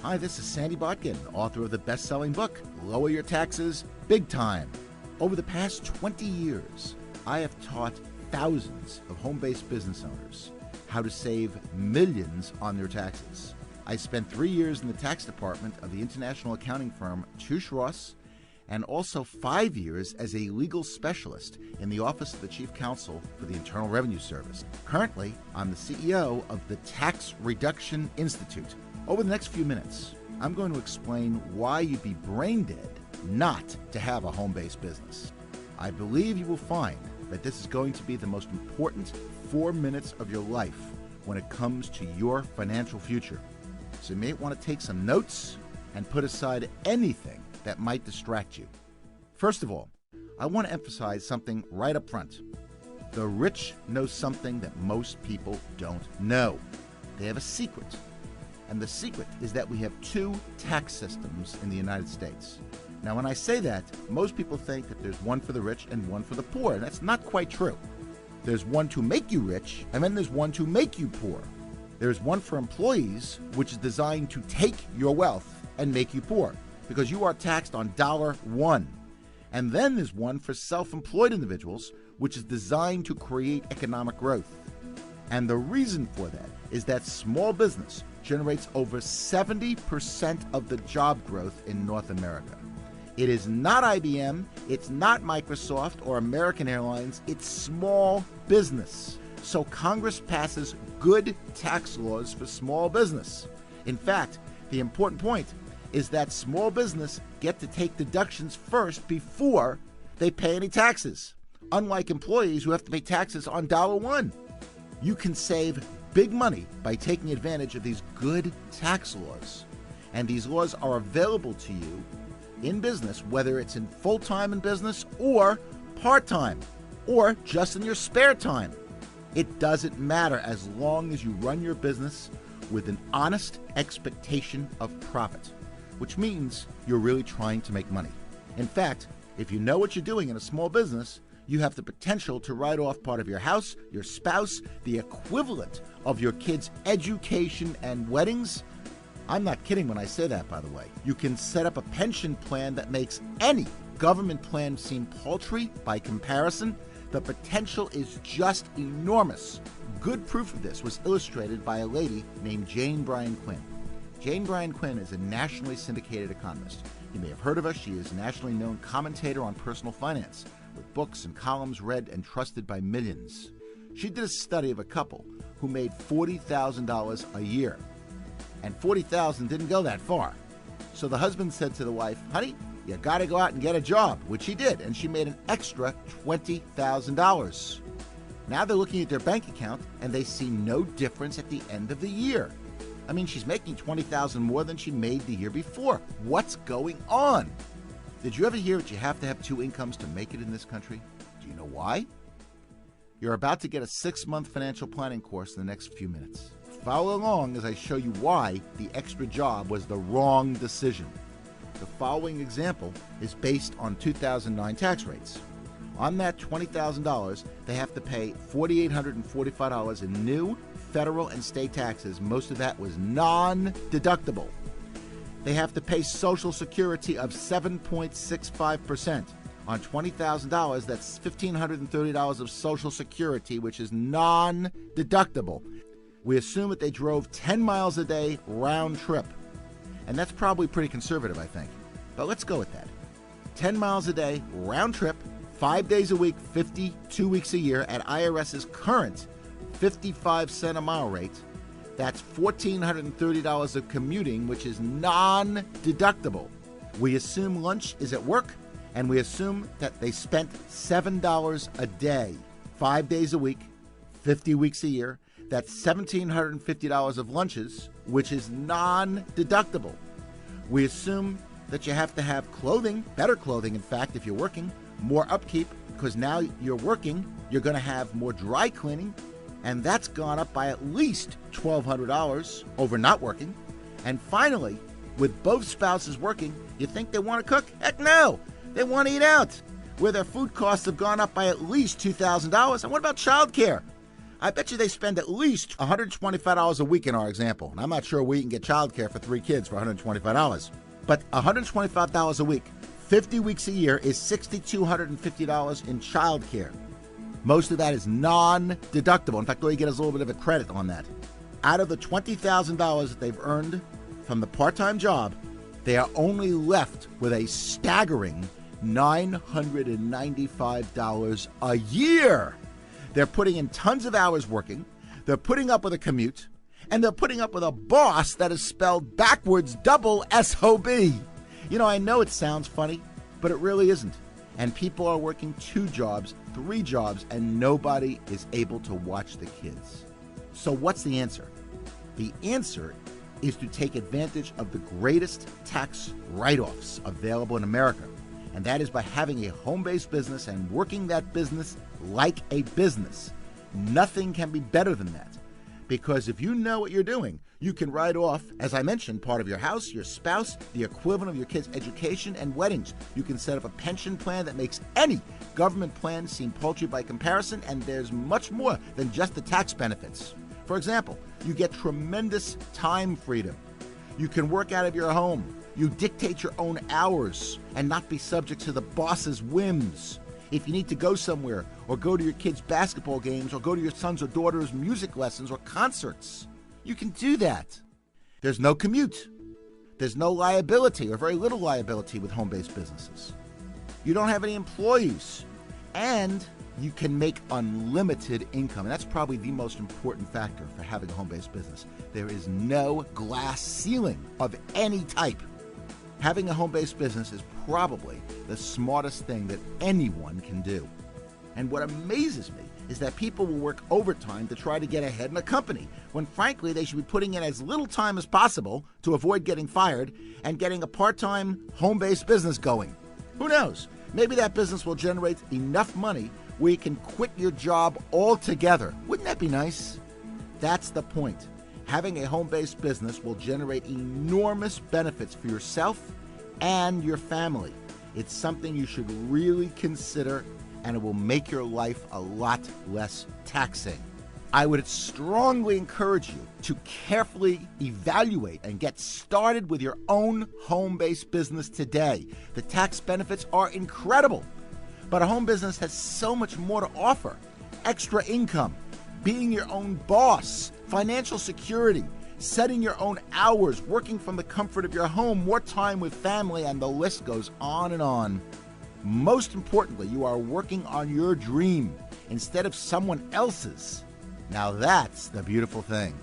Hi, this is Sandy Botkin, author of the best-selling book, Lower Your Taxes Big Time. Over the past 20 years, I have taught thousands of home-based business owners how to save millions on their taxes. I spent 3 years in the tax department of the international accounting firm Touche Ross, and also 5 years as a legal specialist in the Office of the Chief Counsel for the Internal Revenue Service. Currently, I'm the CEO of the Tax Reduction Institute. Over the next few minutes, I'm going to explain why you'd be brain dead not to have a home-based business. I believe you will find that this is going to be the most important 4 minutes of your life when it comes to your financial future. So you may want to take some notes and put aside anything that might distract you. First of all, I want to emphasize something right up front. The rich know something that most people don't know. They have a secret. And the secret is that we have 2 tax systems in the United States. Now, when I say that, most people think that there's one for the rich and one for the poor, and that's not quite true. There's one to make you rich, and then there's one to make you poor. There's one for employees, which is designed to take your wealth and make you poor, because you are taxed on $1. And then there's one for self-employed individuals, which is designed to create economic growth. And the reason for that is that small business generates over 70% of the job growth in North America. It is not IBM, it's not Microsoft or American Airlines, it's small business. So Congress passes good tax laws for small business. In fact, the important point is that small business get to take deductions first before they pay any taxes, unlike employees who have to pay taxes on $1. You can save big money by taking advantage of these good tax laws. And these laws are available to you in business, whether it's in full-time in business or part-time or just in your spare time. It doesn't matter as long as you run your business with an honest expectation of profit, which means you're really trying to make money. In fact, if you know what you're doing in a small business, you have the potential to write off part of your house, your spouse, the equivalent of your kids' education and weddings. I'm not kidding when I say that, by the way. You can set up a pension plan that makes any government plan seem paltry by comparison. The potential is just enormous. Good proof of this was illustrated by a lady named Jane Bryan Quinn. Jane Bryan Quinn is a nationally syndicated economist. You may have heard of her. She is a nationally known commentator on personal finance, with books and columns read and trusted by millions. She did a study of a couple who made $40,000 a year. And $40,000 didn't go that far. So the husband said to the wife, honey, you got to go out and get a job, which she did, and she made an extra $20,000. Now they're looking at their bank account, and they see no difference at the end of the year. I mean, she's making $20,000 more than she made the year before. What's going on? Did you ever hear that you have to have 2 incomes to make it in this country? Do you know why? You're about to get a 6-month financial planning course in the next few minutes. Follow along as I show you why the extra job was the wrong decision. The following example is based on 2009 tax rates. On that $20,000, they have to pay $4,845 in new federal and state taxes. Most of that was non-deductible. They have to pay Social Security of 7.65%. On $20,000, that's $1,530 of Social Security, which is non-deductible. We assume that they drove 10 miles a day round trip. And that's probably pretty conservative, I think. But let's go with that. 10 miles a day round trip, 5 days a week, 52 weeks a year at IRS's current 55-cent a mile rate. That's $1,430 of commuting, which is non-deductible. We assume lunch is at work, and we assume that they spent $7 a day, 5 days a week, 50 weeks a year. That's $1,750 of lunches, which is non-deductible. We assume that you have to have clothing, better clothing, in fact, if you're working, more upkeep, because now you're working, you're going to have more dry cleaning, and that's gone up by at least $1,200 over not working. And finally, with both spouses working, you think they want to cook? Heck no! They want to eat out, where their food costs have gone up by at least $2,000. And what about childcare? I bet you they spend at least $125 a week in our example. And I'm not sure we can get childcare for 3 kids for $125. But $125 a week, 50 weeks a year is $6,250 in childcare. Most of that is non-deductible. In fact, all you get is a little bit of a credit on that. Out of the $20,000 that they've earned from the part-time job, they are only left with a staggering $995 a year. They're putting in tons of hours working, they're putting up with a commute, and they're putting up with a boss that is spelled backwards double S-O-B. You know, I know it sounds funny, but it really isn't. And people are working 2 jobs, 3 jobs, and nobody is able to watch the kids. So what's the answer? The answer is to take advantage of the greatest tax write-offs available in America. And that is by having a home-based business and working that business like a business. Nothing can be better than that. Because if you know what you're doing, you can write off, as I mentioned, part of your house, your spouse, the equivalent of your kids' education and weddings. You can set up a pension plan that makes any government plan seem paltry by comparison, and there's much more than just the tax benefits. For example, you get tremendous time freedom. You can work out of your home. You dictate your own hours and not be subject to the boss's whims. If you need to go somewhere, or go to your kids' basketball games, or go to your son's or daughter's music lessons or concerts, you can do that. There's no commute. There's no liability, or very little liability with home-based businesses. You don't have any employees. And you can make unlimited income. And that's probably the most important factor for having a home-based business. There is no glass ceiling of any type. Having a home-based business is probably the smartest thing that anyone can do. And what amazes me is that people will work overtime to try to get ahead in a company, when frankly they should be putting in as little time as possible to avoid getting fired and getting a part-time home-based business going. Who knows? Maybe that business will generate enough money where you can quit your job altogether. Wouldn't that be nice? That's the point. Having a home-based business will generate enormous benefits for yourself and your family. It's something you should really consider, and it will make your life a lot less taxing. I would strongly encourage you to carefully evaluate and get started with your own home-based business today. The tax benefits are incredible, but a home business has so much more to offer. Extra income, being your own boss, financial security, setting your own hours, working from the comfort of your home, more time with family, and the list goes on and on. Most importantly, you are working on your dream instead of someone else's. Now that's the beautiful thing.